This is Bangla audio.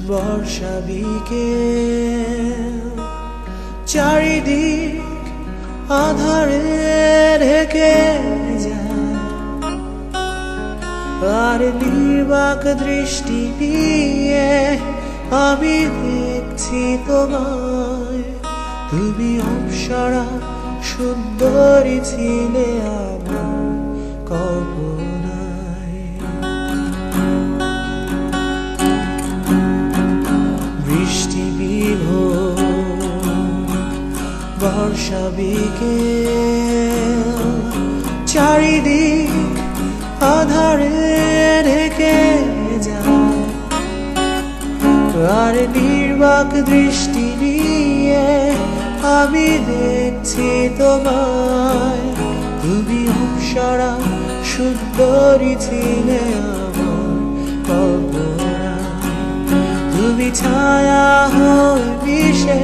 বর্ষা বিকেল, চারিদিক আধারে ঢেকে যায়, আর নির্বাক দৃষ্টি নিয়ে আমি দেখছি তোমায়। তুমি অপ্সরা সুন্দরী ছিলে আমার কল্পনায়। বৃষ্টি বিভোর বর্ষা বিকেল, চারিদিক আধারে ঢেকে যায়, আর নির্বাক দৃষ্টি নিয়ে আমি দেখছি তোমায়। তুমি অপ্সরা সুন্দরী ছিলে আমার কল্পনায়। তুমি ছায়া হয়ে মিশে